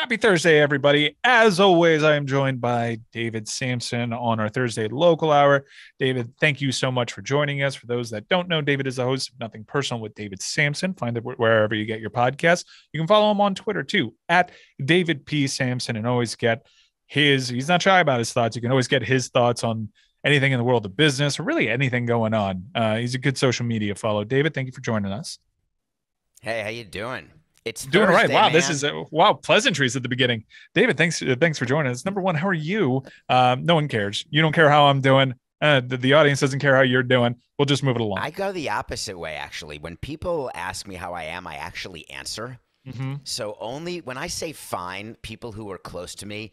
Happy Thursday, everybody. As always, I am joined by David Samson on our Thursday local hour. David, thank you so much for joining us. For those that don't know, David is the host of Nothing Personal with David Samson. Find it wherever you get your podcasts. You can follow him on Twitter too, at David P. Samson, and always get he's not shy about his thoughts. You can always get his thoughts on anything in the world of business or really anything going on. He's a good social media follow. David, thank you for joining us. Hey, how you doing? It's Doing all right. Thursday, Wow, man. this is pleasantries at the beginning. David, thanks for joining us. Number one, how are you? No one cares. You don't care how I'm doing. The audience doesn't care how you're doing. We'll just move it along. I go the opposite way, actually. When people ask me how I am, I actually answer. So only when I say fine, people who are close to me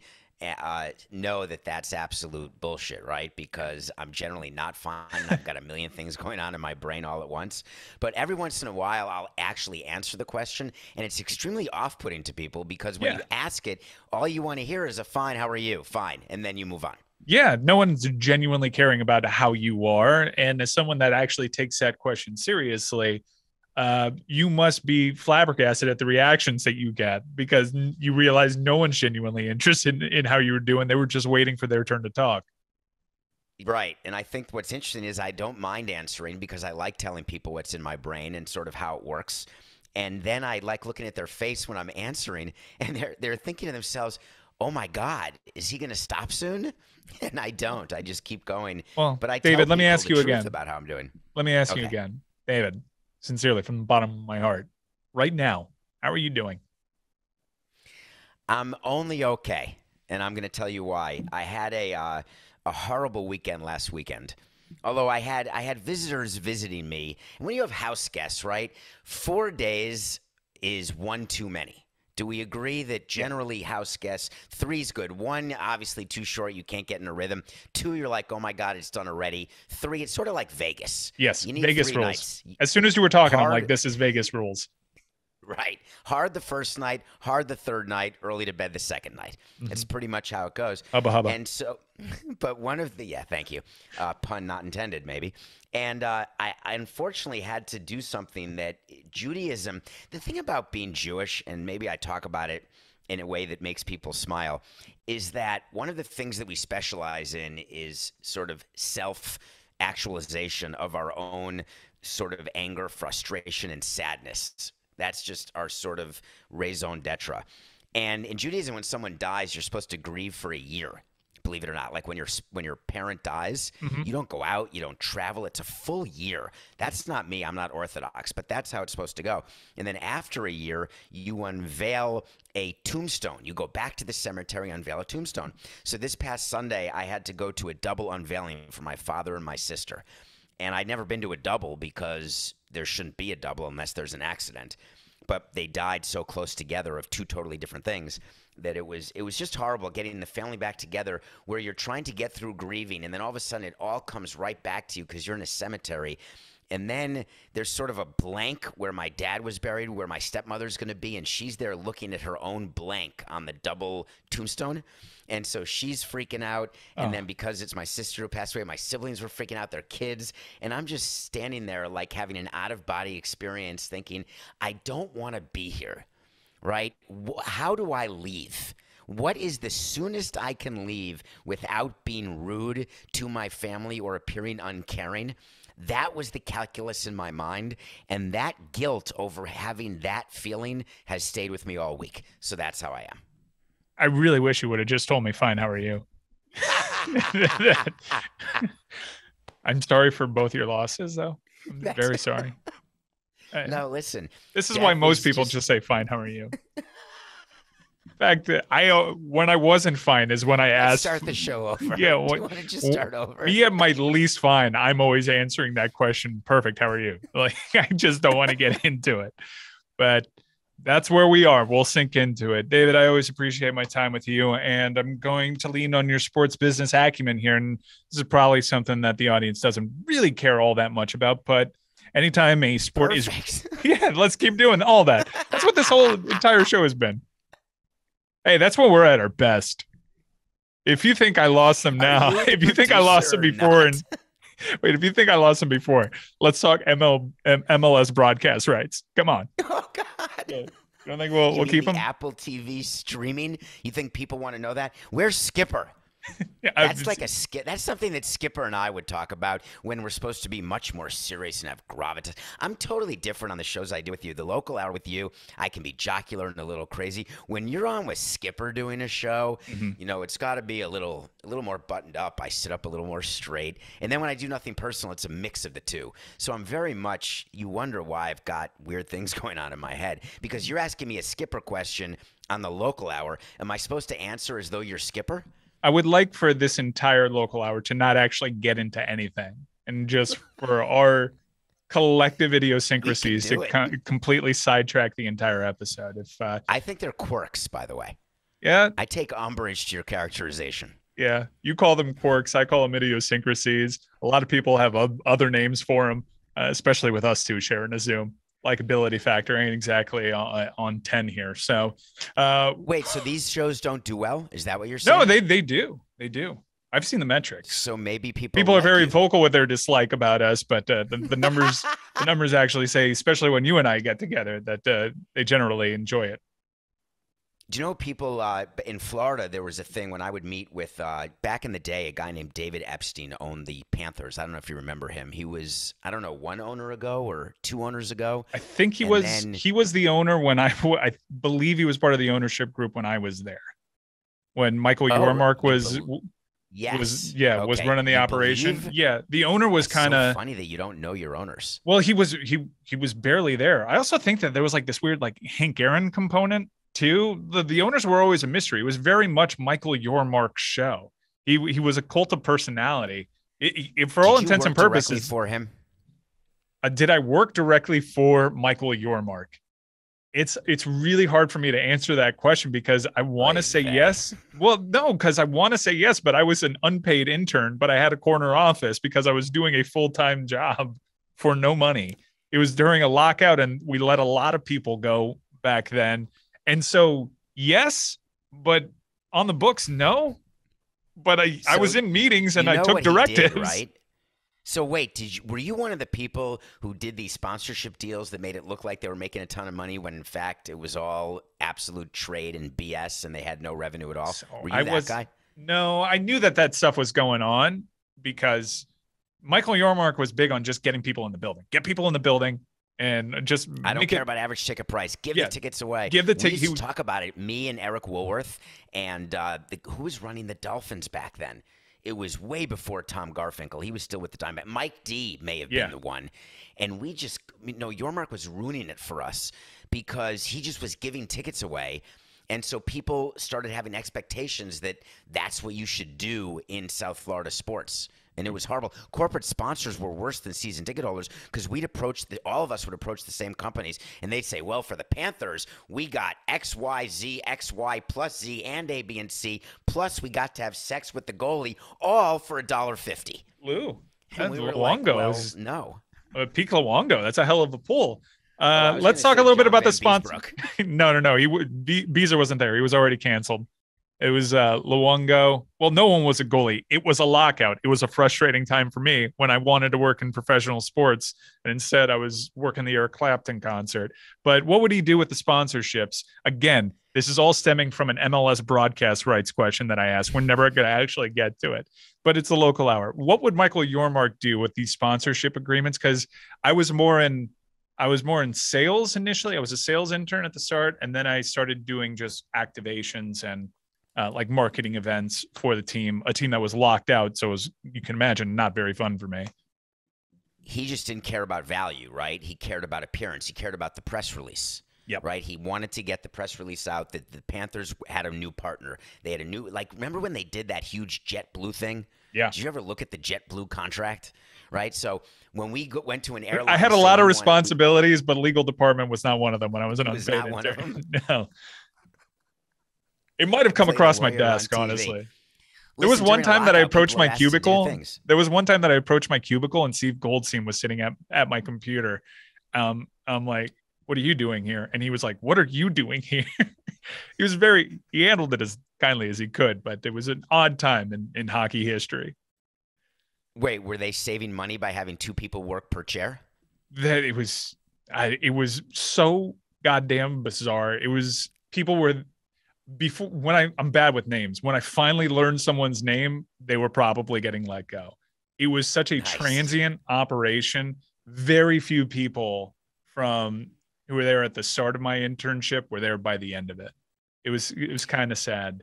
know that that's absolute bullshit, right? Because I'm generally not fine. I've got a million things going on in my brain all at once. But every once in a while, I'll actually answer the question, and it's extremely off-putting to people because when you ask it, all you want to hear is a fine, how are you? Fine, and then you move on. Yeah, no one's genuinely caring about how you are. And as someone that actually takes that question seriously, you must be flabbergasted at the reactions that you get because you realize no one's genuinely interested in how you were doing. They were just waiting for their turn to talk. Right. And I think what's interesting is I don't mind answering because I like telling people what's in my brain and sort of how it works. And then I like looking at their face when I'm answering and they're thinking to themselves, oh my God, is he going to stop soon? And I don't. I just keep going. Well, but I David, tell let me people ask the you truth again about how I'm doing. Let me ask you again, David, sincerely from the bottom of my heart, right now, how are you doing? I'm only okay, and I'm going to tell you why. I had a horrible weekend last weekend. Although I had visitors visiting me, and when you have house guests, right, 4 days is one too many. Do we agree that generally house guests, 3's good? 1, obviously too short, you can't get in a rhythm. 2, you're like, oh my God, it's done already. 3, it's sort of like Vegas. Yes, You need Vegas 3 rules. nights. As soon as you were talking, I'm like, Hard, this is Vegas rules. right. Hard the first night, hard the third night, early to bed the second night. That's pretty much how it goes. Hubba hubba. And so, but one of the, thank you. Pun not intended, maybe. And I unfortunately had to do something that Judaism, the thing about being Jewish, and maybe I talk about it in a way that makes people smile, is that one of the things that we specialize in is sort of self-actualization of our own sort of anger, frustration, and sadness. That's just our sort of raison d'etre. And in Judaism, when someone dies, you're supposed to grieve for a year. Believe it or not, like when your parent dies, you don't go out, you don't travel. It's a full year. That's not me. I'm not Orthodox, but that's how it's supposed to go. And then after a year, you unveil a tombstone. You go back to the cemetery, unveil a tombstone. So this past Sunday, I had to go to a double unveiling for my father and my sister. And I'd never been to a double because there shouldn't be a double unless there's an accident. But they died so close together of 2 totally different things that it was just horrible getting the family back together where you're trying to get through grieving and then all of a sudden it all comes right back to you because you're in a cemetery. And then there's sort of a blank where my dad was buried, where my stepmother's going to be, and she's there looking at her own blank on the double tombstone. And so she's freaking out. And then because it's my sister who passed away, my siblings were freaking out, their kids. And I'm just standing there like having an out-of-body experience thinking, I don't want to be here, right? How do I leave? What is the soonest I can leave without being rude to my family or appearing uncaring? That was the calculus in my mind, and that guilt over having that feeling has stayed with me all week. So that's how I am. I really wish you would have just told me, fine, how are you? I'm sorry for both your losses, though. I'm very sorry. No, listen. This is why most people just say, fine, how are you? In fact, when I wasn't fine is when I asked. Start the show over. Yeah, Do you want to just start over? Me at my least fine, I'm always answering that question. Perfect. How are you? Like, I just don't want to get into it, but that's where we are. We'll sink into it. David, I always appreciate my time with you, and I'm going to lean on your sports business acumen here. And this is probably something that the audience doesn't really care all that much about, but anytime a sport is, let's keep doing all that. That's what this whole entire show has been. Hey, that's when we're at our best. If you think I lost them now, if you think I lost them before, if you think I lost them before, let's talk MLS broadcast rights. Come on. Oh God. You don't think You we'll mean keep the him? Apple TV streaming? You think people want to know that? Where's Skipper? Yeah, That's like a skit. That's something that Skipper and I would talk about when we're supposed to be much more serious and have gravitas. I'm totally different on the shows I do with you. The local hour with you, I can be jocular and a little crazy. When you're on with Skipper doing a show, you know, it's got to be a little more buttoned up. I sit up a little more straight, and then when I do nothing personal, it's a mix of the two. So I'm very much. You wonder why I've got weird things going on in my head because you're asking me a Skipper question on the local hour. Am I supposed to answer as though you're Skipper? I would like for this entire local hour to not actually get into anything and just for our collective idiosyncrasies to completely sidetrack the entire episode. If I think they're quirks, by the way. Yeah, I take umbrage to your characterization. Yeah, you call them quirks. I call them idiosyncrasies. A lot of people have other names for them, especially with us two sharing a Zoom. Likability factor ain't exactly on 10 here. So, wait, so these shows don't do well? Is that what you're saying? No, they do. They do. I've seen the metrics. So maybe people are like very you. vocal with their dislike about us, but the numbers the numbers actually say, especially when you and I get together, that they generally enjoy it. Do you know people in Florida? There was a thing when I would meet with back in the day. A guy named David Epstein owned the Panthers. I don't know if you remember him. He was, I don't know, one owner ago or two owners ago. I think he was the owner when I believe he was part of the ownership group when I was there. When Michael Yormark was running the operation. Believe? Yeah, the owner was kind of so funny that you don't know your owners. Well, he was barely there. I also think that there was like this weird like Hank Aaron component too. The owners were always a mystery. It was very much Michael Yormark's show. He was a cult of personality. For all intents and purposes, for him. Did I work directly for Michael Yormark? It's really hard for me to answer that question because I want to say yes. Well, no, because I want to say yes, but I was an unpaid intern, but I had a corner office because I was doing a full-time job for no money. It was during a lockout and we let a lot of people go back then. And so, yes, but on the books, no. But I was in meetings and I took directives. Did, right? So wait, were you one of the people who did these sponsorship deals that made it look like they were making a ton of money when in fact it was all absolute trade and BS and they had no revenue at all? So were you that guy? No, I knew that stuff was going on because Michael Yormark was big on just getting people in the building. Get people in the building and just I don't care about average ticket price. Give the tickets away. Give the tickets. We used to talk about it, me and Eric Woolworth, and who was running the Dolphins back then? It was way before Tom Garfinkel. He was still with the Diamondbacks. Mike D may have been the one. And we just, Yormark was ruining it for us because he just was giving tickets away. And so people started having expectations that that's what you should do in South Florida sports. And it was horrible. Corporate sponsors were worse than season ticket holders because all of us would approach the same companies and they'd say, well, for the Panthers, we got X, Y, Z, X, Y, plus Z, and A, B, and C. Plus, we got to have sex with the goalie, all for $1.50. Lou, that's we were Luongo. Like, well, no. Pete Luongo, that's a hell of a pull. Let's talk a little bit about the sponsor. No. Beezer wasn't there. He was already canceled. It was Luongo. Well, no one was a goalie. It was a lockout. It was a frustrating time for me when I wanted to work in professional sports. And instead, I was working the Eric Clapton concert. But what would he do with the sponsorships? Again, this is all stemming from an MLS broadcast rights question that I asked. We're never going to actually get to it. But it's a local hour. What would Michael Yormark do with these sponsorship agreements? Because I was more in sales initially. I was a sales intern at the start. And then I started doing just activations and like marketing events for the team, a team that was locked out. So it was, you can imagine, not very fun for me. He just didn't care about value, right? He cared about appearance. He cared about the press release. Yep. Right. He wanted to get the press release out that the Panthers had a new partner. They had a new, remember when they did that huge JetBlue thing? Yeah. Did you ever look at the JetBlue contract? Right. So when we went to an airline, I had a lot of responsibilities, but legal department was not one of them when I was an unpaid intern. One of them? No. It might have come across my desk, honestly. There was one time that I approached my cubicle. There was one time that I approached my cubicle and Steve Goldstein was sitting at my computer. I'm like, what are you doing here? And he was like, what are you doing here? He handled it as kindly as he could, but it was an odd time in hockey history. Wait, were they saving money by having two people work per chair? That it was so goddamn bizarre. It was people were before when I'm bad with names. When I finally learned someone's name, they were probably getting let go. It was such a Nice. transient operation. Very few people from who were there at the start of my internship were there by the end of it. It was kind of sad.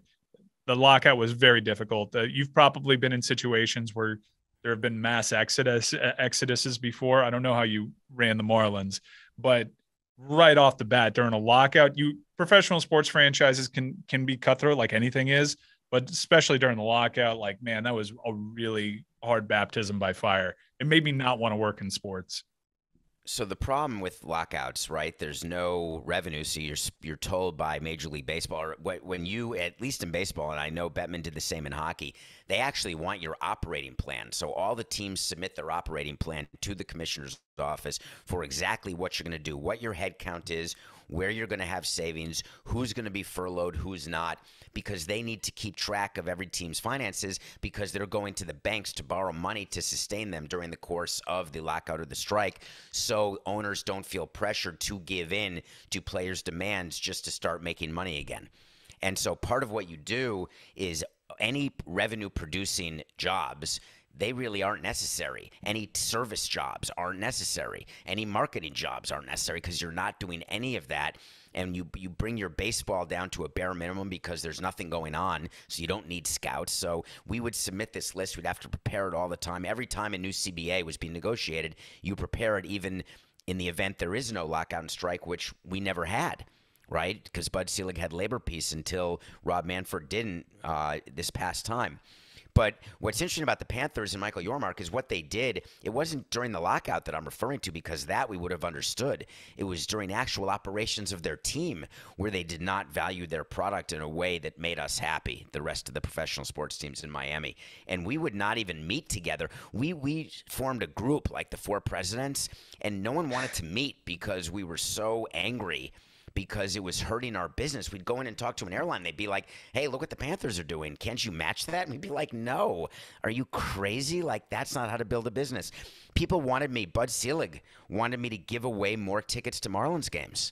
The lockout was very difficult. You've probably been in situations where there have been mass exoduses before. I don't know how you ran the Marlins, but right off the bat during a lockout, you professional sports franchises can be cutthroat like anything is, but especially during the lockout, like man, that was a really hard baptism by fire. It made me not want to work in sports. So the problem with lockouts, right? There's no revenue, so you're told by Major League Baseball, or when you, at least in baseball, and I know Bettman did the same in hockey, they actually want your operating plan. So all the teams submit their operating plan to the commissioner's office for exactly what you're going to do, what your head count is, where you're going to have savings, who's going to be furloughed, who's not, because they need to keep track of every team's finances because they're going to the banks to borrow money to sustain them during the course of the lockout or the strike, so owners don't feel pressured to give in to players' demands just to start making money again. And so part of what you do is any revenue-producing jobs, they really aren't necessary. Any service jobs aren't necessary. Any marketing jobs aren't necessary because you're not doing any of that. And you bring your baseball down to a bare minimum because there's nothing going on, so you don't need scouts. So we would submit this list. We'd have to prepare it all the time. Every time a new CBA was being negotiated, you prepare it even in the event there is no lockout and strike, which we never had. Right? Because Bud Selig had labor peace until Rob Manfred didn't this past time. But what's interesting about the Panthers and Michael Yormark is what they did. It wasn't during the lockout that I'm referring to because that we would have understood. It was during actual operations of their team where they did not value their product in a way that made us happy, the rest of the professional sports teams in Miami. And we would not even meet together. We formed a group like the four presidents, and no one wanted to meet because we were so angry because it was hurting our business. We'd go in and talk to an airline. They'd be like, hey, look what the Panthers are doing. Can't you match that? And we'd be like, no. Are you crazy? Like, that's not how to build a business. People wanted me, Bud Selig wanted me to give away more tickets to Marlins games.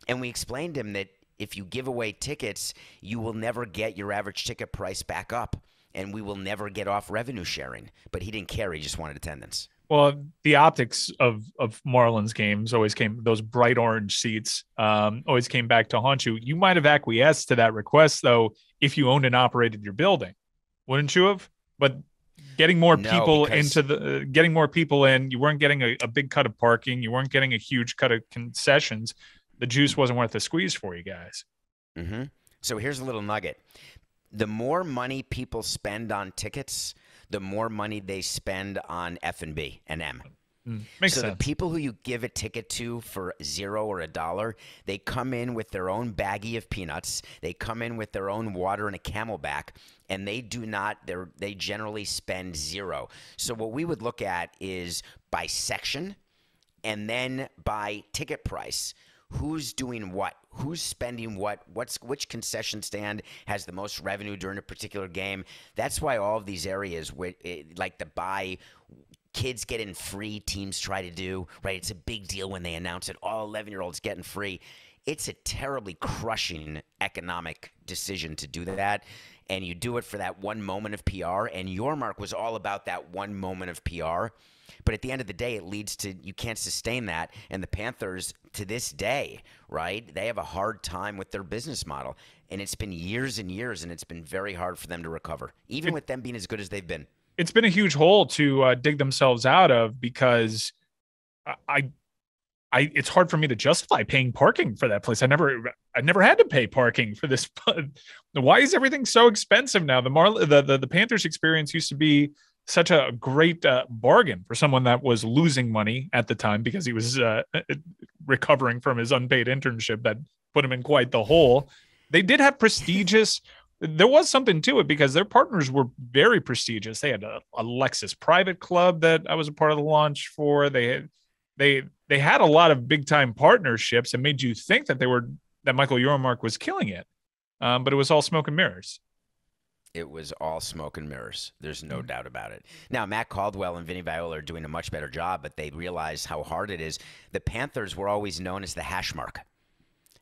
And we explained to him that if you give away tickets, you will never get your average ticket price back up, and we will never get off revenue sharing. But he didn't care. He just wanted attendance. Well, the optics of Marlins games always came, those bright orange seats always came back to haunt you. You might have acquiesced to that request, though, if you owned and operated your building, wouldn't you have? But getting more people getting more people in, you weren't getting a big cut of parking, you weren't getting a huge cut of concessions. The juice wasn't worth the squeeze for you guys. Mm-hmm. So here's a little nugget. The more money people spend on tickets, the more money they spend on F&B and M. Makes sense. So the people who you give a ticket to for $0 or $1, they come in with their own baggie of peanuts. They come in with their own water and a Camelback, and they generally spend $0. So what we would look at is by section and then by ticket price. Who's doing what? Who's spending what? Which concession stand has the most revenue during a particular game? That's why all of these areas, like the buy, kids get in free, teams try to do, right? It's a big deal when they announce it. All 11-year-olds getting free. It's a terribly crushing economic decision to do that. And you do it for that one moment of PR. And Yormark was all about that one moment of PR. But at the end of the day, it leads to you can't sustain that. And the Panthers, to this day, right, they have a hard time with their business model. And it's been years and years, and it's been very hard for them to recover, even with them being as good as they've been. It's been a huge hole to dig themselves out of because it's hard for me to justify paying parking for that place. I never had to pay parking for this. Why is everything so expensive now? The Panthers experience used to be such a great bargain for someone that was losing money at the time because he was recovering from his unpaid internship that put him in quite the hole. They did have prestigious. There was something to it because their partners were very prestigious. They had a Lexus private club that I was a part of the launch for. They had a lot of big time partnerships and made you think that Michael Yormark was killing it. But it was all smoke and mirrors. It was all smoke and mirrors. There's no doubt about it. Now, Matt Caldwell and Vinny Viola are doing a much better job, but they realize how hard it is. The Panthers were always known as the hash mark,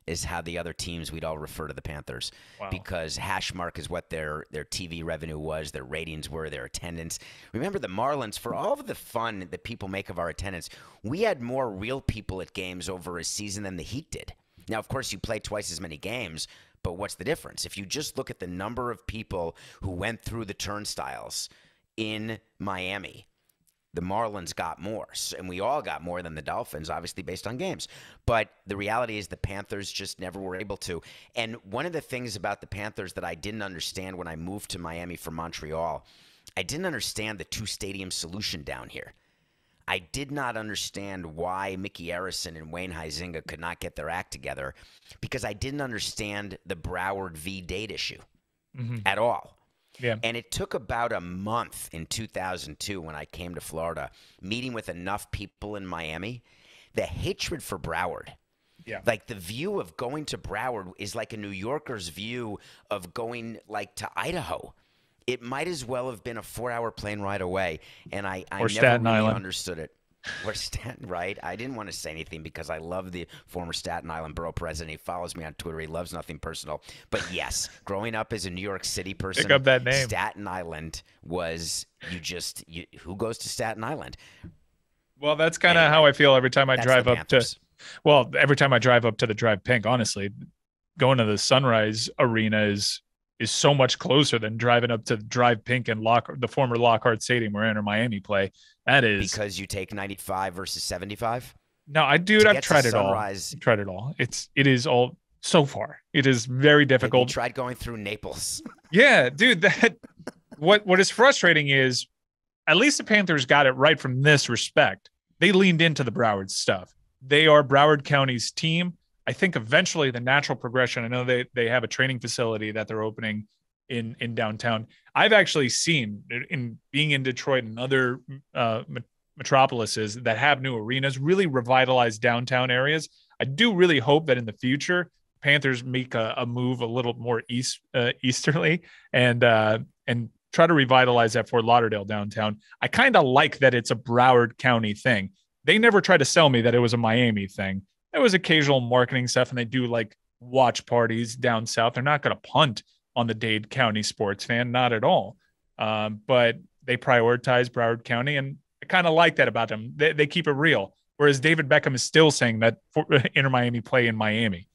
is how the other teams, we'd all refer to the Panthers. Wow. Because hash mark is what their TV revenue was, their ratings were, their attendance. Remember the Marlins, for all of the fun that people make of our attendance, we had more real people at games over a season than the Heat did. Now, of course, you play twice as many games, but what's the difference? If you just look at the number of people who went through the turnstiles in Miami, the Marlins got more, and we all got more than the Dolphins, obviously based on games. But the reality is the Panthers just never were able to. And one of the things about the Panthers that I didn't understand when I moved to Miami from Montreal, I didn't understand the two-stadium solution down here. I did not understand why Mickey Arison and Wayne Huizenga could not get their act together, because I didn't understand the Broward v. Dade issue at all. Yeah. And it took about a month in 2002 when I came to Florida, meeting with enough people in Miami, the hatred for Broward. Yeah. Like the view of going to Broward is like a New Yorker's view of going like to Idaho. It might as well have been a 4-hour plane ride away. And I never Staten really Island. understood it. Or Staten, right? I didn't want to say anything because I love the former Staten Island borough president. He follows me on Twitter. He loves nothing personal. But yes, growing up as a New York City person, pick up that name. Staten Island was who goes to Staten Island? Well, that's kind of how I feel every time I drive up Panthers. every time I drive up to the Drive Pink. Honestly, going to the Sunrise Arena is so much closer than driving up to Drive Pink and the former Lockhart Stadium where Inter Miami play. That is because you take 95 versus 75. No, I've tried it all. I've tried it all. It is all so far. It is very difficult. You tried going through Naples. Yeah, dude. What is frustrating is at least the Panthers got it right from this respect. They leaned into the Broward stuff. They are Broward County's team. I think eventually the natural progression, I know they have a training facility that they're opening in downtown. I've actually seen, in being in Detroit and other metropolises that have new arenas, really revitalize downtown areas. I do really hope that in the future, Panthers make a move a little more easterly and try to revitalize that Fort Lauderdale downtown. I kind of like that it's a Broward County thing. They never tried to sell me that it was a Miami thing. There was occasional marketing stuff, and they do like watch parties down south. They're not going to punt on the Dade County sports fan, not at all. But they prioritize Broward County, and I kind of like that about them. They keep it real. Whereas David Beckham is still saying that Inter Miami play in Miami.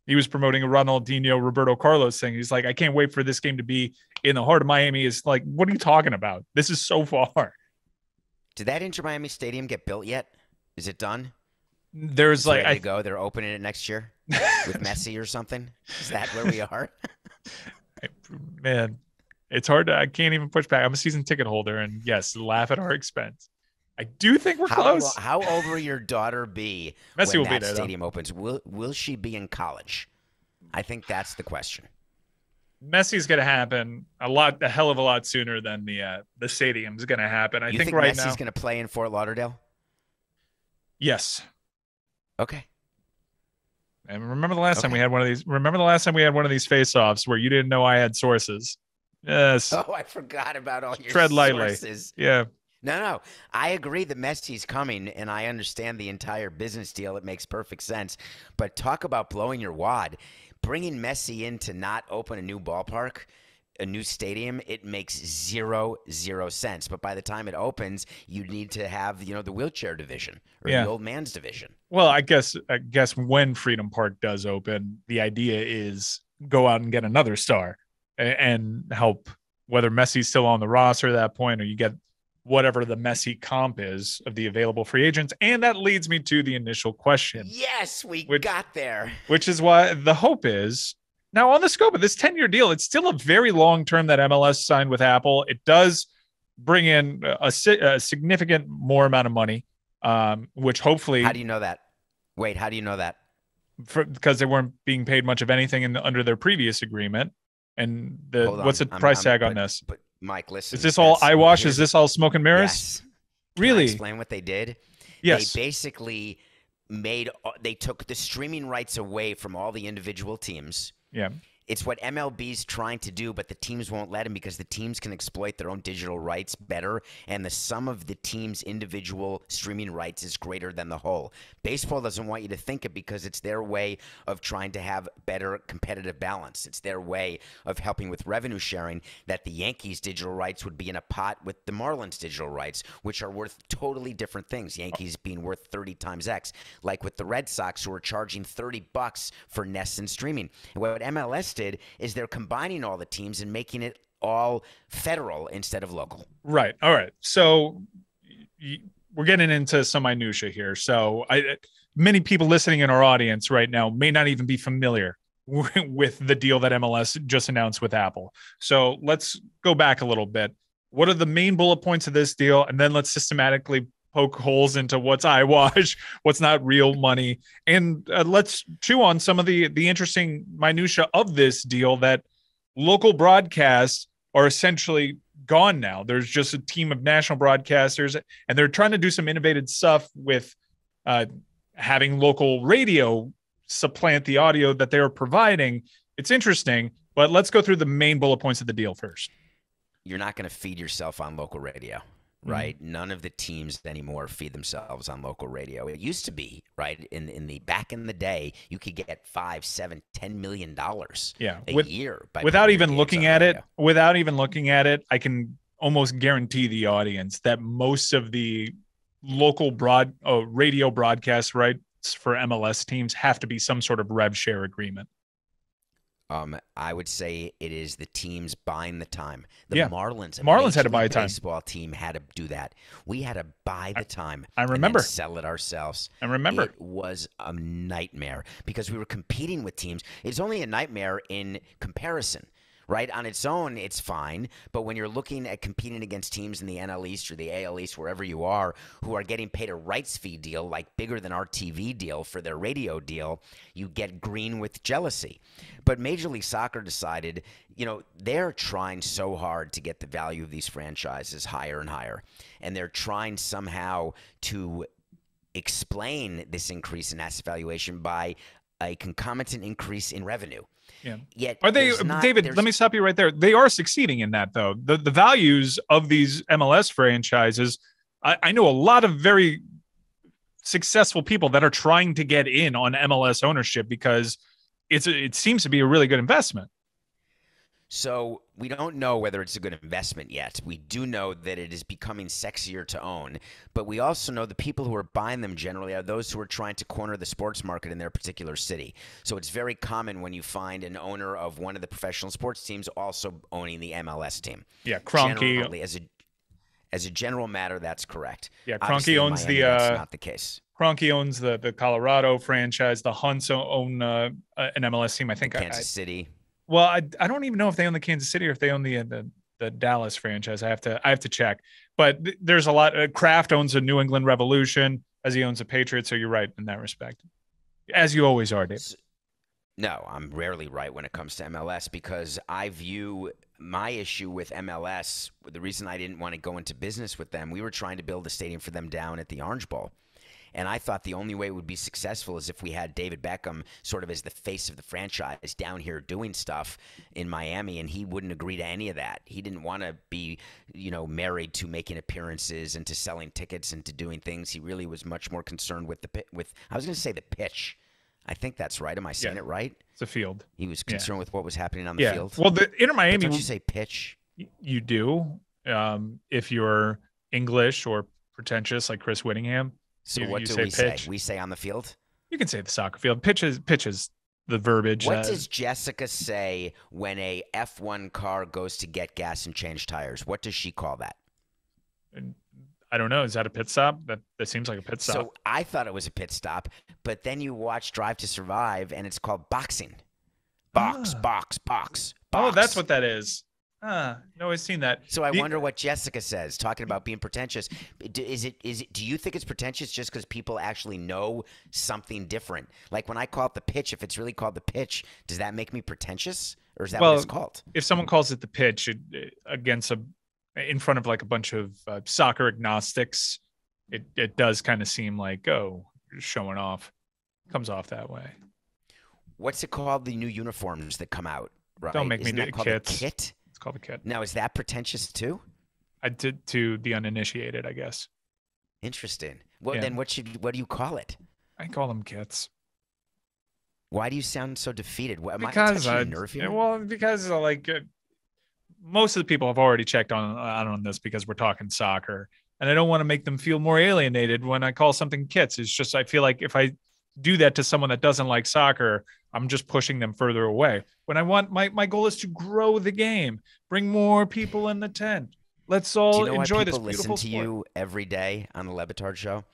He was promoting a Ronaldinho, Roberto Carlos thing. He's like, I can't wait for this game to be in the heart of Miami. Is like, what are you talking about? This is so far. Did that Inter Miami Stadium get built yet? Is it done? There's like, ready to go. They're opening it next year with Messi or something. Is that where we are? Man, it's hard. I can't even push back. I'm a season ticket holder, and yes, laugh at our expense. I do think we're close. How old will your daughter be Messi when will that be there, stadium opens? Will she be in college? I think that's the question. Messi's going to happen a hell of a lot sooner than the stadium's going to happen. I think right now Messi's going to play in Fort Lauderdale? Yes. Okay. And remember the last time we had one of these? Remember the last time we had one of these face-offs where you didn't know I had sources? Yes. Oh, I forgot about all your Tread lightly. sources. Yeah. No. I agree that Messi's coming, and I understand the entire business deal. It makes perfect sense. But talk about blowing your wad. Bringing Messi in to not open a new ballpark, a new stadium, it makes zero sense. But by the time it opens, you need to have, the wheelchair division or the old man's division. Well, I guess when Freedom Park does open, the idea is go out and get another star and help, whether Messi's still on the roster at that point, or you get whatever the Messi comp is of the available free agents. And that leads me to the initial question. Yes, we got there. Which is why the hope is, now on the scope of this 10-year deal, it's still a very long term that MLS signed with Apple. It does bring in a significant more amount of money, which hopefully... How do you know that? Wait, how do you know that? Because they weren't being paid much of anything under their previous agreement. And what's the price tag on this? But Mike, listen. Is this all eyewash? Is this all smoke and mirrors? Yes. Really? Can I explain what they did? Yes. They basically they took the streaming rights away from all the individual teams. Yeah. It's what MLB's trying to do, but the teams won't let them because the teams can exploit their own digital rights better, and the sum of the team's individual streaming rights is greater than the whole. Baseball doesn't want you to think it because it's their way of trying to have better competitive balance. It's their way of helping with revenue sharing, that the Yankees' digital rights would be in a pot with the Marlins' digital rights, which are worth totally different things. Yankees being worth 30 times X, like with the Red Sox, who are charging $30 for Nest and streaming. And what MLS did is they're combining all the teams and making it all federal instead of local. Right. All right. So we're getting into some minutia here. So many people listening in our audience right now may not even be familiar with the deal that MLS just announced with Apple. So let's go back a little bit. What are the main bullet points of this deal? And then let's systematically poke holes into what's eyewash, what's not real money. And let's chew on some of the interesting minutia of this deal, that local broadcasts are essentially gone now. There's just a team of national broadcasters, and they're trying to do some innovative stuff with having local radio supplant the audio that they're providing. It's interesting, but let's go through the main bullet points of the deal first. You're not going to feed yourself on local radio. Right. Mm-hmm. None of the teams anymore feed themselves on local radio. It used to be, right, in the back in the day, you could get $5, $7, $10 million a year without even looking at it. Without even looking at it, I can almost guarantee the audience that most of the local radio broadcast rights for MLS teams have to be some sort of rev share agreement. I would say it is the teams buying the time. Marlins had to buy time. Baseball team had to do that. We had to buy the time. I remember. And then sell it ourselves. I remember. It was a nightmare because we were competing with teams. It's only a nightmare in comparison. Right? On its own, it's fine. But when you're looking at competing against teams in the NL East or the AL East, wherever you are, who are getting paid a rights fee deal, like bigger than our TV deal for their radio deal, you get green with jealousy. But Major League Soccer decided, they're trying so hard to get the value of these franchises higher and higher. And they're trying somehow to explain this increase in asset valuation by a concomitant increase in revenue. Yeah. Yet are they, David, let me stop you right there. They are succeeding in that, though. The values of these MLS franchises, I know a lot of very successful people that are trying to get in on MLS ownership because it seems to be a really good investment. So we don't know whether it's a good investment yet. We do know that it is becoming sexier to own, but we also know the people who are buying them generally are those who are trying to corner the sports market in their particular city. So it's very common when you find an owner of one of the professional sports teams also owning the MLS team. Yeah, Kroenke. Generally, as a general matter, that's correct. Yeah, Kroenke owns that's not the case. Kroenke owns the Colorado franchise. The Hunts own an MLS team. I think Kansas City. Well, I don't even know if they own the Kansas City or if they own the Dallas franchise. I have to check. But there's a lot. Kraft owns a New England Revolution as he owns the Patriots. So you're right in that respect, as you always are, Dave. No, I'm rarely right when it comes to MLS because I view my issue with MLS. The reason I didn't want to go into business with them, we were trying to build a stadium for them down at the Orange Bowl. And I thought the only way it would be successful is if we had David Beckham sort of as the face of the franchise down here doing stuff in Miami, and he wouldn't agree to any of that. He didn't want to be, married to making appearances and to selling tickets and to doing things. He really was much more concerned with I was going to say the pitch. I think that's right. Am I saying it right? It's a field. He was concerned with what was happening on the field. Well, the Inter Miami. But don't you say pitch? You do. If you're English or pretentious like Chris Whittingham. So what do we say? We say on the field? You can say the soccer field. Pitch is the verbiage. What does Jessica say when a F1 car goes to get gas and change tires? What does she call that? I don't know. Is that a pit stop? That seems like a pit stop. So I thought it was a pit stop, but then you watch Drive to Survive, and it's called boxing. Box. Oh, that's what that is. No, I've seen that. So I wonder what Jessica says, talking about being pretentious. Is it? Do you think it's pretentious just because people actually know something different? Like when I call it the pitch, if it's really called the pitch, does that make me pretentious, or is that what it's called? If someone calls it the pitch in front of like a bunch of soccer agnostics, it does kind of seem like you're showing off. Comes off that way. What's it called? The new uniforms that come out. Don't right? make me Isn't do that called a kits. kit? It's called a kit. Now, is that pretentious too? I did to the uninitiated, I guess. Interesting. Well, Yeah. then what do you call it? I call them kits. Why do you sound so defeated? Am I Because touching a nerve here? Most of the people have already checked on this because we're talking soccer, and I don't want to make them feel more alienated when I call something kits. It's just I feel like if I do that to someone that doesn't like soccer, I'm just pushing them further away. When I want my goal is to grow the game, bring more people in the tent. Let's Do all you know why enjoy this people beautiful listen to sport. you every day on the Le Batard Show?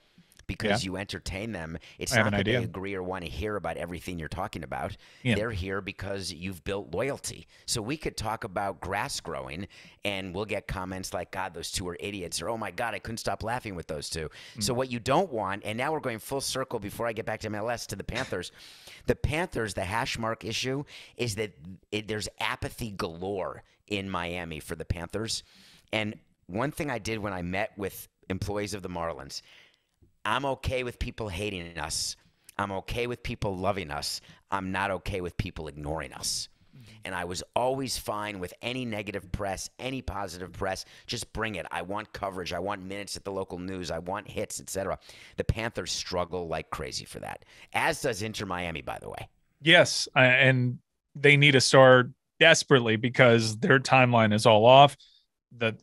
Because you entertain them. It's I have not an that they idea. agree or want to hear about everything you're talking about. Yeah. They're here because you've built loyalty. So we could talk about grass growing, and we'll get comments like, God, those two are idiots, or, oh, my God, I couldn't stop laughing with those two. So what you don't want, and now we're going full circle before I get back to MLS to the Panthers. The Panthers, the hash mark issue is that there's apathy galore in Miami for the Panthers. And one thing I did when I met with employees of the Marlins, I'm okay with people hating us. I'm okay with people loving us. I'm not okay with people ignoring us. And I was always fine with any negative press, any positive press. Just bring it. I want coverage. I want minutes at the local news. I want hits, etc. The Panthers struggle like crazy for that, as does Inter Miami, by the way. Yes, and they need a star desperately because their timeline is all off. The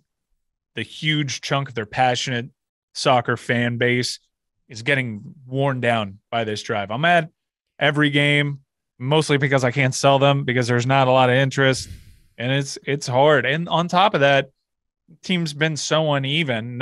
huge chunk of their passionate soccer fan base is getting worn down by this drive. I'm at every game, mostly because I can't sell them because there's not a lot of interest, and it's hard. And on top of that, team's been so uneven.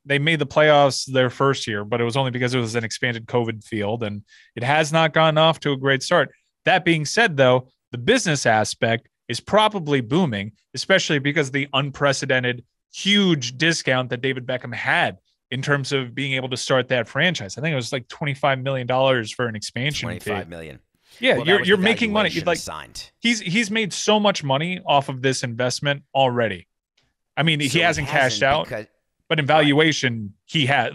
They made the playoffs their first year, but it was only because it was an expanded COVID field, and it has not gotten off to a great start. That being said, though, the business aspect is probably booming, especially because the unprecedented huge discount that David Beckham had in terms of being able to start that franchise. I think it was like $25 million for an expansion fee. $25 million. Yeah, well, you're making money. Like signed. He's made so much money off of this investment already. I mean, he hasn't cashed out, but in valuation, he had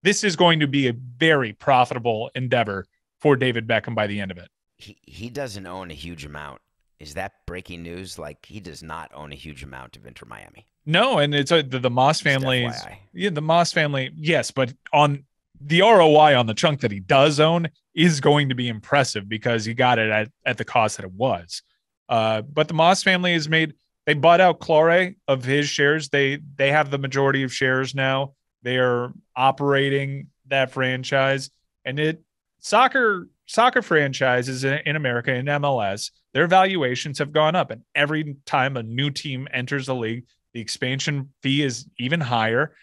this is going to be a very profitable endeavor for David Beckham by the end of it. He doesn't own a huge amount. Is that breaking news? Like, he does not own a huge amount of Inter Miami. No, and it's the Moss family. Yeah, the Moss family. Yes, but on the ROI on the chunk that he does own is going to be impressive because he got it at the cost that it was. But the Moss family has they bought out Clore of his shares. They have the majority of shares now. They are operating that franchise, and soccer franchises in America, in MLS, their valuations have gone up. And every time a new team enters the league, the expansion fee is even higher.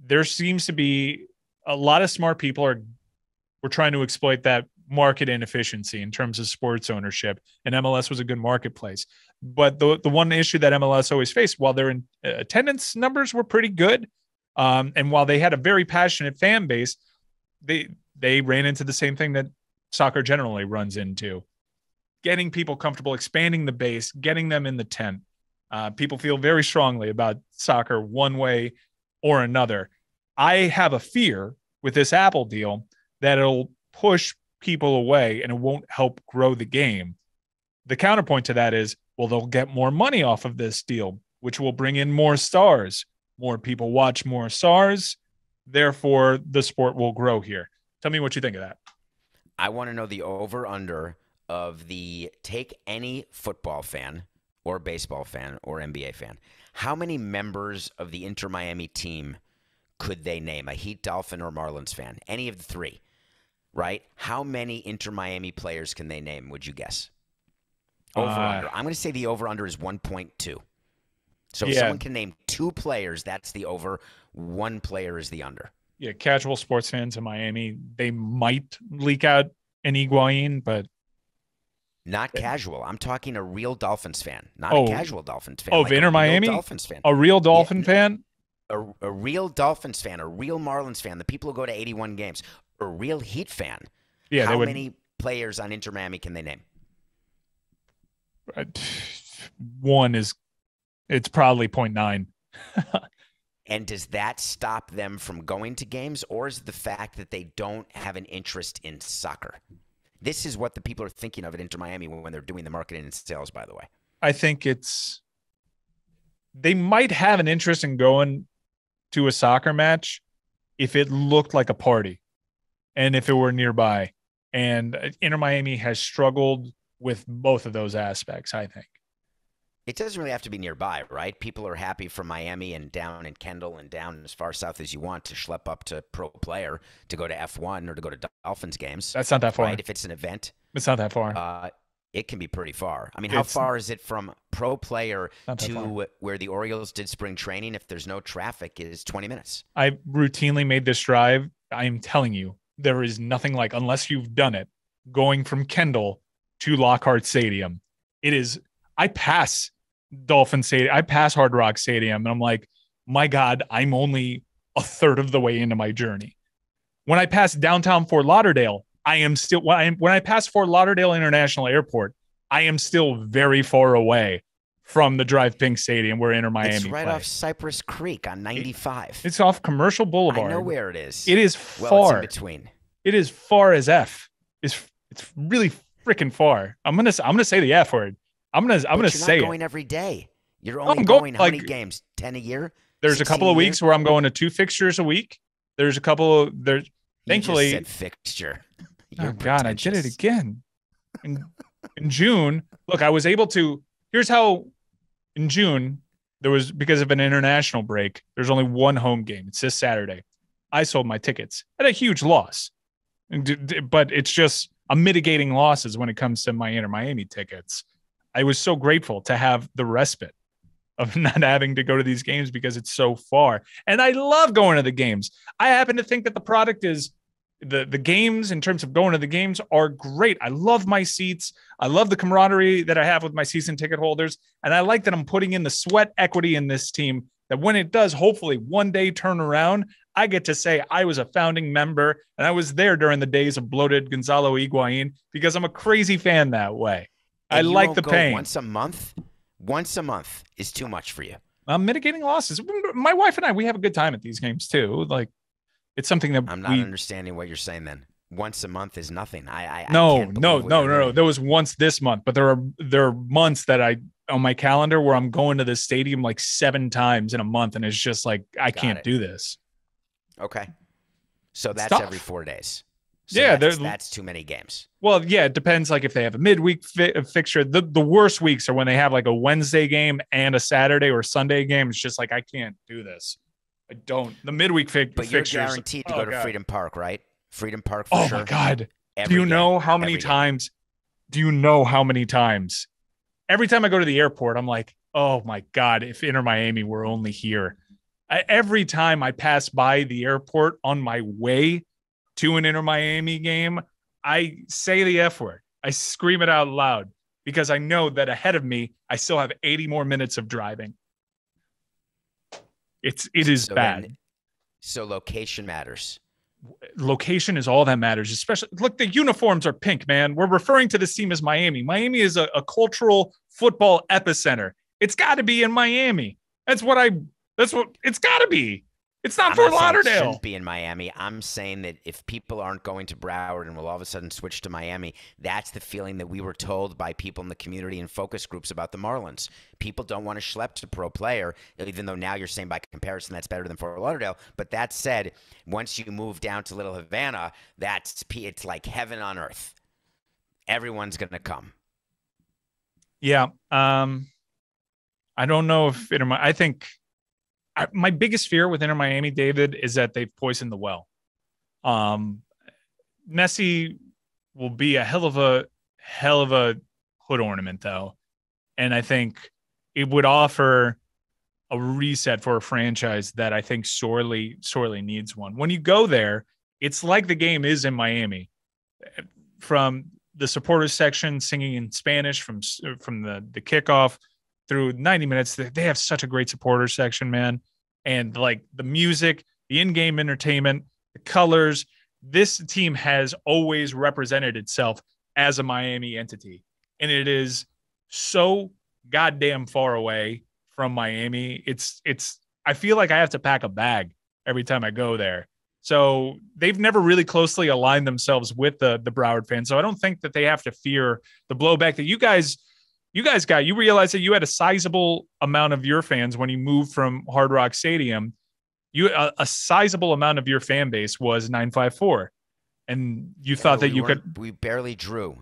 There seems to be a lot of smart people we're trying to exploit that market inefficiency in terms of sports ownership. And MLS was a good marketplace. But the one issue that MLS always faced, while their attendance numbers were pretty good, and while they had a very passionate fan base, they ran into the same thing that soccer generally runs into. Getting people comfortable, expanding the base, getting them in the tent. People feel very strongly about soccer one way or another. I have a fear with this Apple deal that it'll push people away and it won't help grow the game. The counterpoint to that is, well, they'll get more money off of this deal, which will bring in more stars. More people watch more stars. Therefore, the sport will grow here. Tell me what you think of that. I want to know the over-under of take any football fan or baseball fan or NBA fan. How many members of the Inter Miami team could they name? A Heat, Dolphin, or Marlins fan? Any of the three, right? How many Inter Miami players can they name, would you guess? Over-under. I'm going to say the over-under is 1.2. So if someone can name 2 players, that's the over. 1 player is the under. Yeah, casual sports fans in Miami, they might leak out an Higuain, but not casual. I'm talking a real Dolphins fan, not a casual Dolphins fan. Oh, like Inter Miami? Dolphins fan. A real Dolphin fan? A real Dolphins fan, a real Marlins fan, the people who go to 81 games, a real Heat fan. Yeah, How many players on Inter Miami can they name? It's probably 0.9. And does that stop them from going to games, or is it the fact that they don't have an interest in soccer? This is what the people are thinking of at Inter Miami when they're doing the marketing and sales, by the way. I think they might have an interest in going to a soccer match if it looked like a party and if it were nearby. And Inter Miami has struggled with both of those aspects, I think. It doesn't really have to be nearby, right? People are happy from Miami and down in Kendall and down as far south as you want to schlep up to Pro Player to go to F1 or to go to Dolphins games. That's not that far. Right? If it's an event. It's not that far. It can be pretty far. I mean, how far is it from Pro Player to where the Orioles did spring training? If there's no traffic, it is 20 minutes. I routinely made this drive. I'm telling you, there is nothing like, unless you've done it, going from Kendall to Lockhart Stadium. It is, I pass Dolphin Stadium, I pass Hard Rock Stadium, and I'm like, my God, I'm only a third of the way into my journey. When I pass downtown Fort Lauderdale, I am still, when I pass Fort Lauderdale International Airport, I am still very far away from the Drive Pink Stadium where Inter Miami It's right play. Off Cypress Creek on 95. It's off Commercial Boulevard. I know where it is. It is Well, far. it's in between. It is far as F. It's really freaking far. I'm gonna say the F word. I'm gonna say it. You're not going every day. You're only going how many games? 10 a year? There's a couple of weeks where I'm going to 2 fixtures a week. There's a couple of thankfully. You just said fixture. Oh God, I did it again. In June, look, I was able to. Here's how. In June, there was, because of an international break, there's only one home game. It's this Saturday. I sold my tickets at a huge loss, but it's just I'm mitigating losses when it comes to my Inter Miami tickets. I was so grateful to have the respite of not having to go to these games because it's so far. And I love going to the games. I happen to think that the product is the games, in terms of going to the games, are great. I love my seats. I love the camaraderie that I have with my season ticket holders. And I like that I'm putting in the sweat equity in this team, that when it does hopefully one day turn around, I get to say I was a founding member and I was there during the days of bloated Gonzalo Higuain, because I'm a crazy fan that way. And I like the pain. Once a month? Once a month is too much for you. I'm mitigating losses. My wife and I, we have a good time at these games too. Like, it's something that I'm not understanding what you're saying then. Once a month is nothing. No. There was once this month, but there are months that on my calendar where I'm going to the stadium like 7 times in a month, and it's just like I can't do this. Okay. So that's every 4 days. So yeah, that's too many games. Well, yeah, it depends. Like if they have a midweek fixture, the worst weeks are when they have like a Wednesday game and a Saturday or Sunday game. It's just like I can't do this. I don't. The midweek fixtures. But you're guaranteed to go to Freedom Park, right? Freedom Park for sure. Oh my God. Do you know how many times? Every time I go to the airport, I'm like, oh my God, if Inter Miami were only here. Every time I pass by the airport on my way to an Inter Miami game, I say the F word. I scream it out loud because I know that ahead of me, I still have 80 more minutes of driving. It is bad. So location matters. Location is all that matters, especially look, the uniforms are pink, man. We're referring to this team as Miami. Miami is a cultural football epicenter. It's got to be in Miami. That's what it's got to be. It's not Fort Lauderdale. It shouldn't be in Miami. I'm saying that if people aren't going to Broward and will all of a sudden switch to Miami, that's the feeling that we were told by people in the community and focus groups about the Marlins. People don't want to schlep to Pro Player, even though now you're saying by comparison that's better than Fort Lauderdale. But that said, once you move down to Little Havana, it's like heaven on earth. Everyone's going to come. Yeah. I don't know if I think my biggest fear with Inter Miami, David, is that they've poisoned the well. Messi will be a hell of a hood ornament, though, and I think it would offer a reset for a franchise that I think sorely needs one. When you go there, it's like the game is in Miami, from the supporters section singing in Spanish from the kickoff through 90 minutes. They have such a great supporters section, man. And like the music, the in-game entertainment, the colors, this team has always represented itself as a Miami entity. And it is so goddamn far away from Miami. I feel like I have to pack a bag every time I go there. So they've never really closely aligned themselves with the Broward fans. So I don't think that they have to fear the blowback that you guys you realize that you had a sizable amount of your fans when you moved from Hard Rock Stadium. A sizable amount of your fan base was 954. And you thought that you could. We barely drew.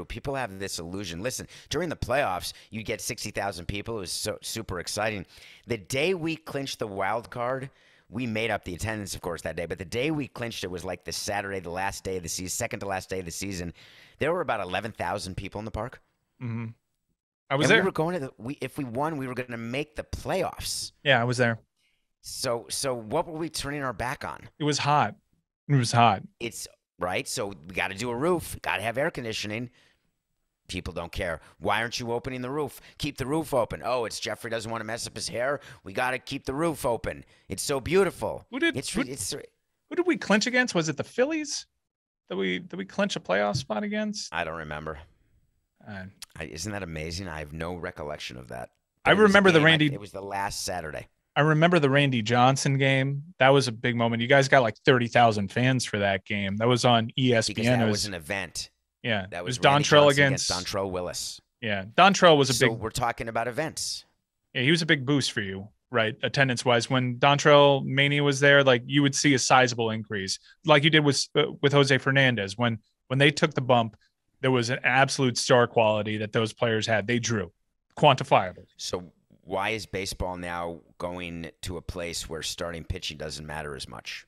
People have this illusion. Listen, during the playoffs, you get 60,000 people. It was so super exciting. The day we clinched the wild card, we made up the attendance, of course, that day. But the day we clinched it was like the Saturday, the last day of the season, second to last day of the season. There were about 11,000 people in the park. Mm-hmm. I was there. We were going to if we won, we were going to make the playoffs. Yeah, I was there. So what were we turning our back on? It was hot. It was hot. It's right. So we got to do a roof. Got to have air conditioning. People don't care. Why aren't you opening the roof? Keep the roof open. Oh, it's Jeffrey doesn't want to mess up his hair. We got to keep the roof open. It's so beautiful. Who did we clinch against? Was it the Phillies? Did we clinch a playoff spot against? I don't remember. Isn't that amazing? I have no recollection of that. I remember the Randy. It was the last Saturday. I remember the Randy Johnson game. That was a big moment. You guys got like 30,000 fans for that game. That was on ESPN. Because that was an event. Yeah, that was Dontrell against Dontrell Willis. Yeah, Dontrell was a big. So we're talking about events. Yeah, he was a big boost for you, right? Attendance wise, when Dontrell Mania was there, like you would see a sizable increase, like you did with Jose Fernandez. When they took the bump, there was an absolute star quality that those players had. They drew, quantifiable. So why is baseball now going to a place where starting pitching doesn't matter as much?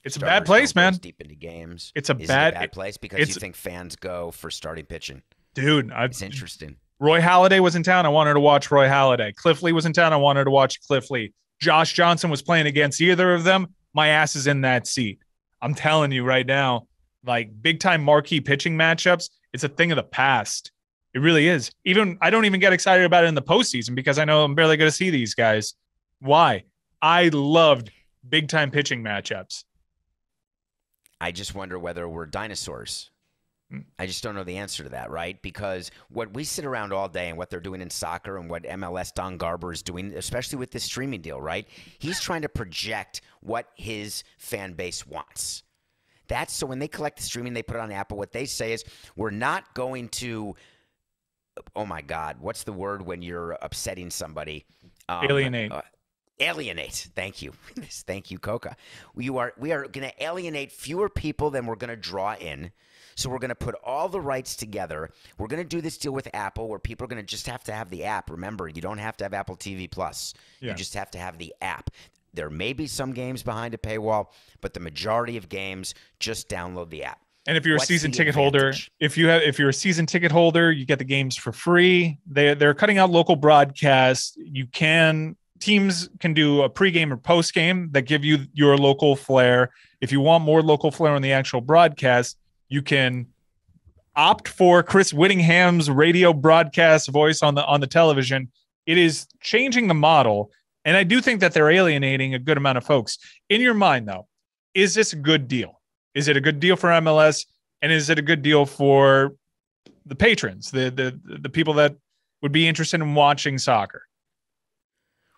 It's a bad place, man. Deep into games. It's a bad place because you think fans go for starting pitching. Dude, it's interesting. Roy Halladay was in town. I wanted to watch Roy Halladay. Cliff Lee was in town. I wanted to watch Cliff Lee. Josh Johnson was playing against either of them. My ass is in that seat. I'm telling you right now, like big time marquee pitching matchups, it's a thing of the past. It really is. I don't even get excited about it in the postseason because I know I'm barely going to see these guys. Why? I loved big time pitching matchups. I just wonder whether we're dinosaurs. I just don't know the answer to that, right? Because what we sit around all day and what they're doing in soccer and what MLS Don Garber is doing, especially with this streaming deal, right? He's trying to project what his fan base wants. That's so when they collect the streaming, they put it on Apple. What they say is we're not going to, oh my God, what's the word when you're upsetting somebody? Alienate. Alienate. Thank you. Thank you, Coca. We are going to alienate fewer people than we're going to draw in. So we're going to put all the rights together. We're going to do this deal with Apple where people are going to just have to have the app. Remember, you don't have to have Apple TV Plus. Yeah. You just have to have the app. There may be some games behind a paywall, but the majority of games, just download the app. And if you're a season ticket holder, if you're a season ticket holder, you get the games for free. They're cutting out local broadcasts. Teams can do a pregame or postgame that give you your local flair. If you want more local flair on the actual broadcast, you can opt for Chris Whittingham's radio broadcast voice on the television. It is changing the model, and I do think that they're alienating a good amount of folks. In your mind, though, is this a good deal? Is it a good deal for MLS, and is it a good deal for the patrons, the people that would be interested in watching soccer?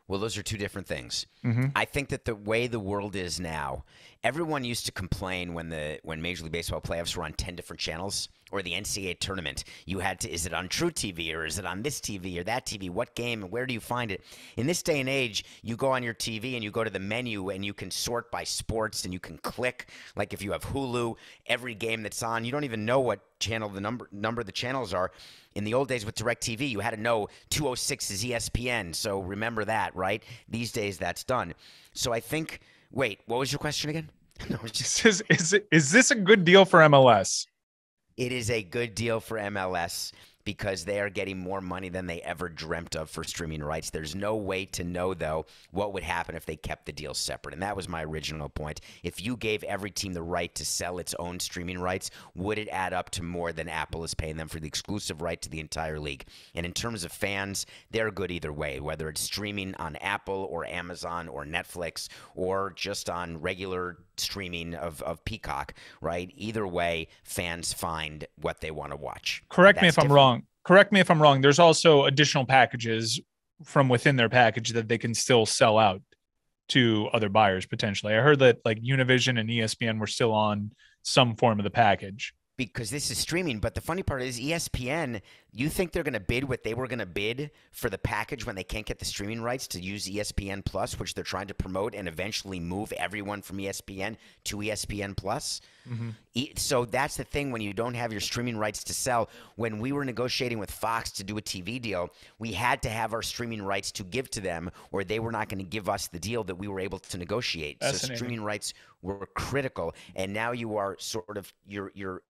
Well, those are two different things. Mm-hmm. I think that the way the world is now, everyone used to complain when Major League Baseball playoffs were on 10 different channels, or the NCAA tournament. You had to, is it on True TV, or is it on this TV or that TV? What game and where do you find it? In this day and age, you go on your TV and you go to the menu and you can sort by sports and you can click. Like if you have Hulu, every game that's on, you don't even know what channel the number of the channels are. In the old days with DirecTV, you had to know 206 is ESPN. So remember that, right? These days, that's done. So I think, wait, what was your question again? No, is this a good deal for MLS? It is a good deal for MLS because they are getting more money than they ever dreamt of for streaming rights. There's no way to know, though, what would happen if they kept the deal separate. And that was my original point. If you gave every team the right to sell its own streaming rights, would it add up to more than Apple is paying them for the exclusive right to the entire league? And in terms of fans, they're good either way, whether it's streaming on Apple or Amazon or Netflix or just on regular streaming of Peacock, right? Either way, fans find what they want to watch. Correct me if I'm wrong. There's also additional packages from within their package that they can still sell out to other buyers potentially. I heard that like Univision and ESPN were still on some form of the package. because this is streaming. But the funny part is ESPN, you think they're going to bid what they were going to bid for the package when they can't get the streaming rights to use ESPN Plus, which they're trying to promote and eventually move everyone from ESPN to ESPN Plus? So that's the thing when you don't have your streaming rights to sell. When we were negotiating with Fox to do a TV deal, we had to have our streaming rights to give to them, or they were not going to give us the deal that we were able to negotiate. So streaming rights were critical, and now you are sort of you're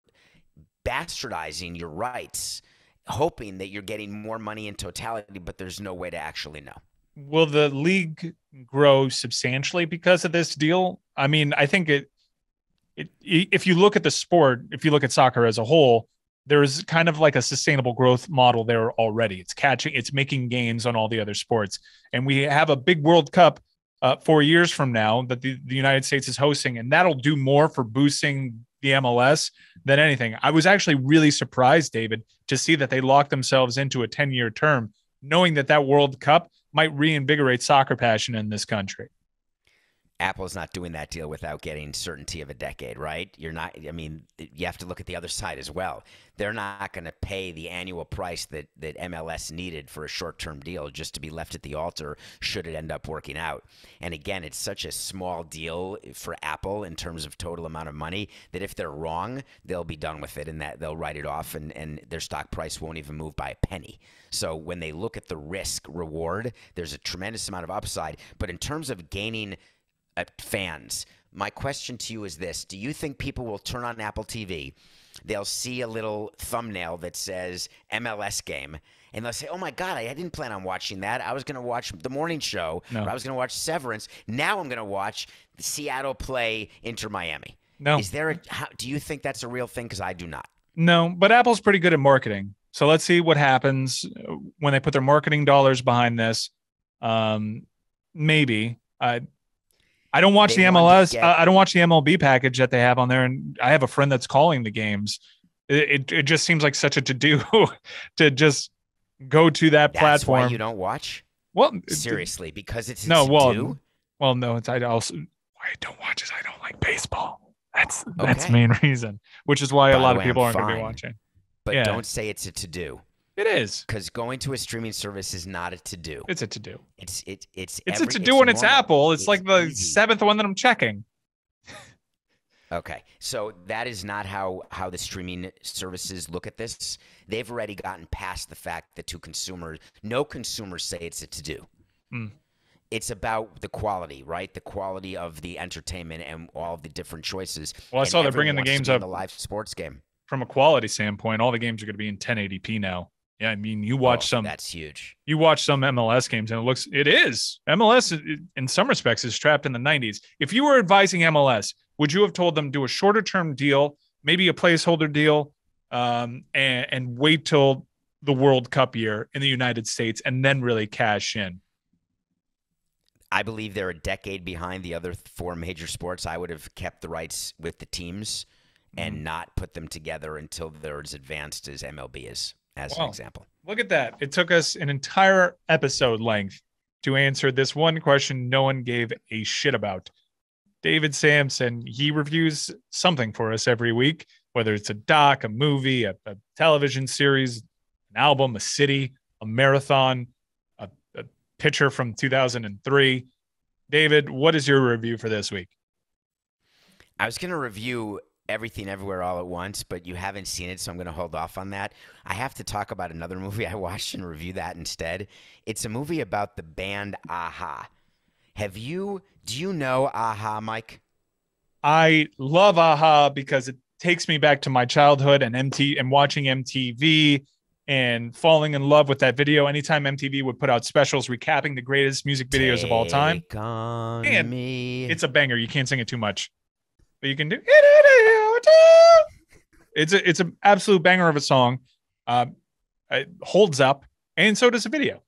bastardizing your rights, hoping that you're getting more money in totality, but there's no way to actually know. Will the league grow substantially because of this deal? I mean, I think if you look at the sport, if you look at soccer as a whole, there's kind of like a sustainable growth model there already. It's making gains on all the other sports. And we have a big World Cup 4 years from now that the United States is hosting, and that'll do more for boosting the MLS than anything. I was actually really surprised, David, to see that they locked themselves into a 10-year term, knowing that World Cup might reinvigorate soccer passion in this country. Apple's not doing that deal without getting certainty of a decade, right? You're not, I mean, you have to look at the other side as well. They're not going to pay the annual price that MLS needed for a short-term deal just to be left at the altar should it end up working out. And again, it's such a small deal for Apple in terms of total amount of money that if they're wrong, they'll be done with it and that they'll write it off and their stock price won't even move by a penny. So when they look at the risk reward, there's a tremendous amount of upside. But in terms of gaining fans, my question to you is this: do you think people will turn on Apple TV, they'll see a little thumbnail that says MLS game, and they'll say, oh my God, I didn't plan on watching that. I was going to watch the morning show, or I was going to watch Severance. Now I'm going to watch Seattle play Inter Miami. No. Do you think that's a real thing? Because I do not. No, but Apple's pretty good at marketing. So let's see what happens when they put their marketing dollars behind this. Maybe. I don't watch the MLS. I don't watch the MLB package that they have on there, and I have a friend that's calling the games. It just seems like such a to-do to just go to that platform. That's why you don't watch? Well, seriously, because it's no. to-do? Well, no. It's I don't watch is I don't like baseball. That's the main reason, which is why a lot of people aren't going to be watching. But don't say it's a to-do. It is, because going to a streaming service is not a to-do. It's a to-do. It's a to-do when it's Apple. It's like the seventh one that I'm checking. Okay, so that is not how the streaming services look at this. They've already gotten past the fact that no consumers say it's a to-do. It's about the quality, right? The quality of the entertainment and all the different choices. Well, I saw they're bringing the games up. The live sports game. From a quality standpoint, all the games are going to be in 1080p now. Yeah, I mean, you watch some. That's huge. You watch some MLS games, and it is. MLS, in some respects, is trapped in the 90s. If you were advising MLS, would you have told them do a shorter term deal, maybe a placeholder deal, and wait till the World Cup year in the United States and then really cash in? I believe they're a decade behind the other four major sports. I would have kept the rights with the teams and not put them together until they're as advanced as MLB is. As an example. Look at that. It took us an entire episode length to answer this one question no one gave a shit about. David Samson, he reviews something for us every week, whether it's a doc, a movie, a television series, an album, a city, a marathon, a picture from 2003. David, what is your review for this week? I was going to review Everything Everywhere All at Once, but you haven't seen it, so I'm going to hold off on that. I have to talk about another movie I watched and review that instead. It's a movie about the band Aha. Do you know Aha, Mike? I love Aha because it takes me back to my childhood and watching MTV and falling in love with that video. Anytime MTV would put out specials recapping the greatest music videos of all time. And it's a banger. You can't sing it too much, but you can do it's an absolute banger of a song. It holds up, and so does the video.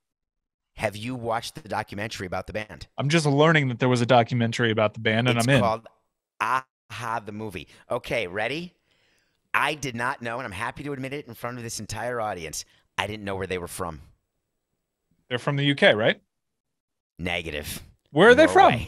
Have you watched the documentary about the band? I'm just learning that there was a documentary about the band, and I'm in. It's called Aha, the movie. Okay, ready? I did not know, and I'm happy to admit it in front of this entire audience, I didn't know where they were from. They're from the UK, right? Negative. Where are they from?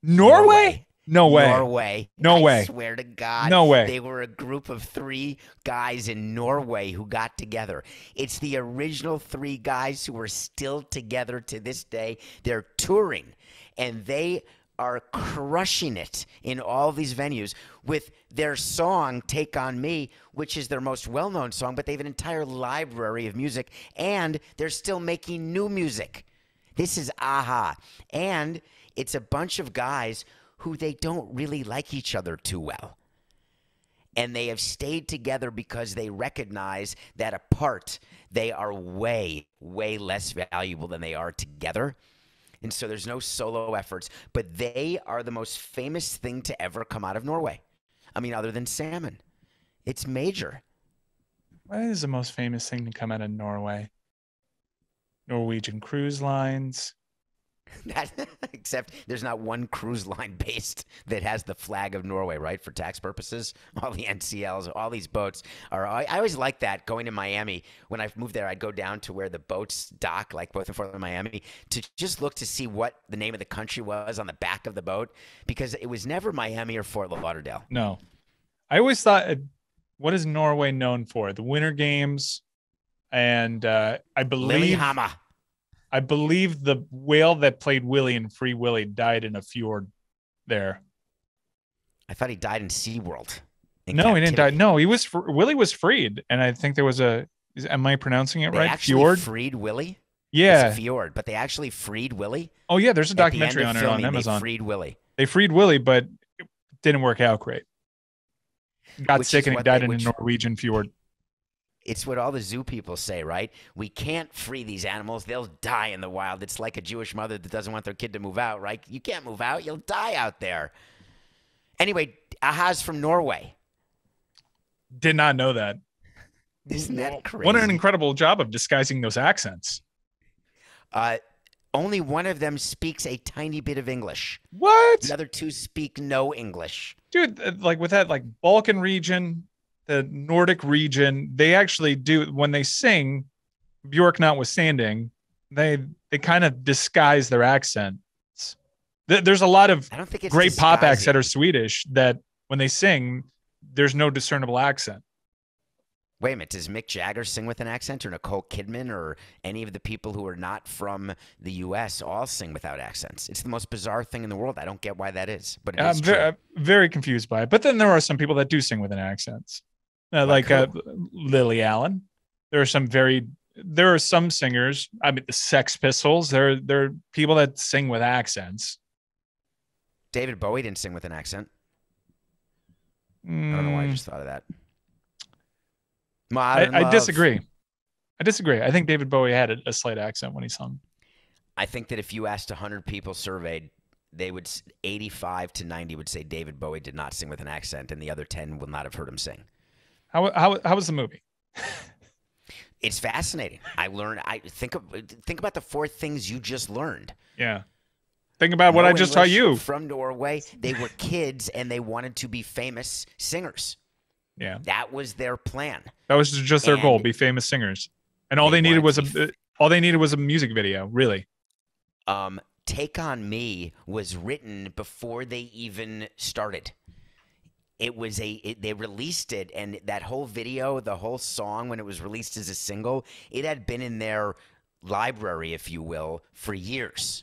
Norway? No way. Norway. No I way. swear to God. No way. They were a group of 3 guys in Norway who got together. It's the original 3 guys who are still together to this day. They're touring, and they are crushing it in all these venues with their song Take On Me, which is their most well-known song, but they have an entire library of music, and they're still making new music. This is a-ha. And it's a bunch of guys who they don't really like each other too well. And they have stayed together because they recognize that apart, they are way, way less valuable than they are together. And so there's no solo efforts, but they are the most famous thing to ever come out of Norway. I mean, other than salmon. It's major. What is the most famous thing to come out of Norway? Norwegian cruise lines. Except there's not one cruise line based that has the flag of Norway, right? For tax purposes, all the NCLs, all these boats are. I always like that going to Miami. When I moved there, I'd go down to where the boats dock, like both in Fort of Miami, to just look to see what the name of the country was on the back of the boat, because it was never Miami or Fort Lauderdale. No, I always thought, what is Norway known for? The Winter Games, and I believe Lillehammer. I believe the whale that played Willie in Free Willy died in a fjord there. I thought he died in SeaWorld. No, he didn't die. No, Willie was freed, and I think there was am I pronouncing it right? Fjord? Freed Willie? Yeah. It's a fjord, but they actually freed Willie? Oh, yeah, there's a documentary on it on Amazon. They freed Willie. They freed Willie, but it didn't work out great. Got sick and he died in a Norwegian fjord. It's what all the zoo people say, right? We can't free these animals. They'll die in the wild. It's like a Jewish mother that doesn't want their kid to move out, right? You can't move out. You'll die out there. Anyway, a-ha's from Norway. Did not know that. Isn't that crazy? What an incredible job of disguising those accents. Only one of them speaks a tiny bit of English. What? The other 2 speak no English. Dude, like with that, like Balkan region, the Nordic region, they actually do, when they sing, Bjork notwithstanding, they kind of disguise their accents. There's a lot of great pop acts that are Swedish that when they sing, there's no discernible accent. Wait a minute, does Mick Jagger sing with an accent, or Nicole Kidman, or any of the people who are not from the U.S. all sing without accents? It's the most bizarre thing in the world. I don't get why that is, but it is true. I'm very confused by it. But then there are some people that do sing with an accent. Like Lily Allen. There are some singers. I mean, the Sex Pistols. There are people that sing with accents. David Bowie didn't sing with an accent. I don't know why I just thought of that. I disagree. I think David Bowie had a slight accent when he sung. I think that if you asked 100 people surveyed, they would 85 to 90 would say David Bowie did not sing with an accent, and the other 10 will not have heard him sing. How was the movie? It's fascinating. I think about the 4 things you just learned. Yeah. Think about what I just taught you. From Norway, they were kids and they wanted to be famous singers. Yeah. That was their plan. That was just their goal, be famous singers. And all they needed was a music video, really. Take On Me was written before they even started. It was they released it, and that whole video, the whole song, when it was released as a single, it had been in their library, if you will, for years.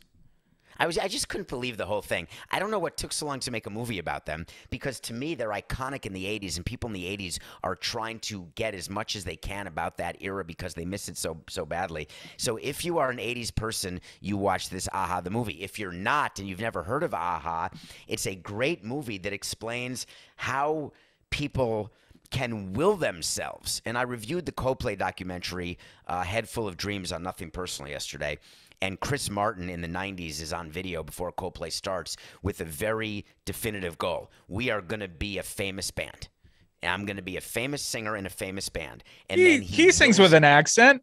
I just couldn't believe the whole thing. I don't know what took so long to make a movie about them, because to me, they're iconic in the 80s, and people in the 80s are trying to get as much as they can about that era because they miss it so badly. So if you are an 80s person, you watch this a-ha, the movie. If you're not and you've never heard of a-ha, it's a great movie that explains how people can will themselves. And I reviewed the Coldplay documentary, Head Full of Dreams, on Nothing Personal yesterday. And Chris Martin in the 90s is on video before Coldplay starts with a very definitive goal. We are going to be a famous band. And I'm going to be a famous singer in a famous band. And he sings with an accent.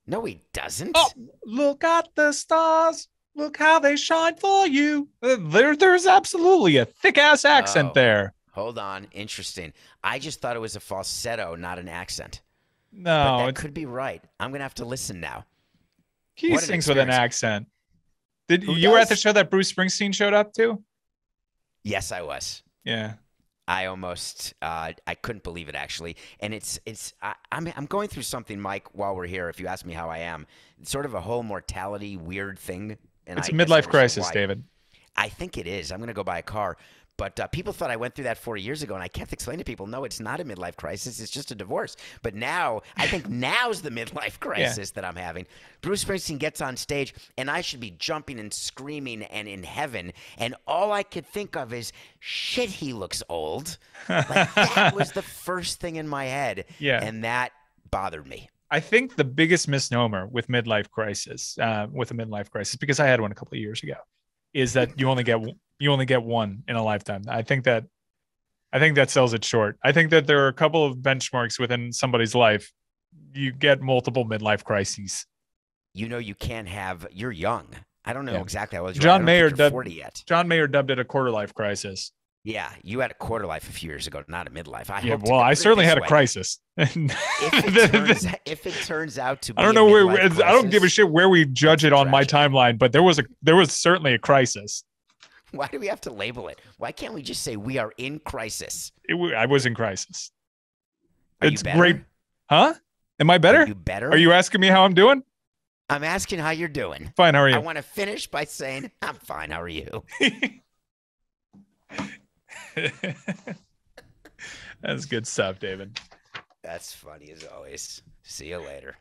No, he doesn't. Oh, look at the stars. Look how they shine for you. There's absolutely a thick-ass accent there. Hold on. Interesting. I just thought it was a falsetto, not an accent. No. But that could be right. I'm going to have to listen now. He sings with an accent. You were at the show that Bruce Springsteen showed up to? Yes, I was. Yeah. I almost I couldn't believe it actually, and I'm going through something, Mike. While we're here, if you ask me how I am, it's sort of a whole mortality weird thing, and It's I a guess I midlife understand crisis, why. David. I think it is. I'm going to go buy a car. But people thought I went through that 40 years ago, and I kept explaining to people, no, it's not a midlife crisis. It's just a divorce. But now, I think now's the midlife Yeah. crisis that I'm having. Bruce Springsteen gets on stage, and I should be jumping and screaming and in heaven. And all I could think of is, shit, he looks old. Like, that was the first thing in my head. Yeah. And that bothered me. I think the biggest misnomer with a midlife crisis, because I had one a couple of years ago, is that you only get one in a lifetime. I think that sells it short. I think that there are a couple of benchmarks within somebody's life. You get multiple midlife crises. You know, you're young. I don't know exactly how old you are. John I don't Mayer think you're 40 yet. John Mayer dubbed it a quarter life crisis. Yeah, you had a quarter life a few years ago, not a midlife. I certainly had a crisis. If it turns out to be, I don't know where. I don't give a shit where we judge it on my timeline, but there was certainly a crisis. Why do we have to label it? Why can't we just say we are in crisis? I was in crisis. It's great, huh? Am I better? Are you better? Are you asking me how I'm doing? I'm asking how you're doing. Fine. How are you? I want to finish by saying I'm fine. How are you? That's good stuff, David. That's funny as always. See you later.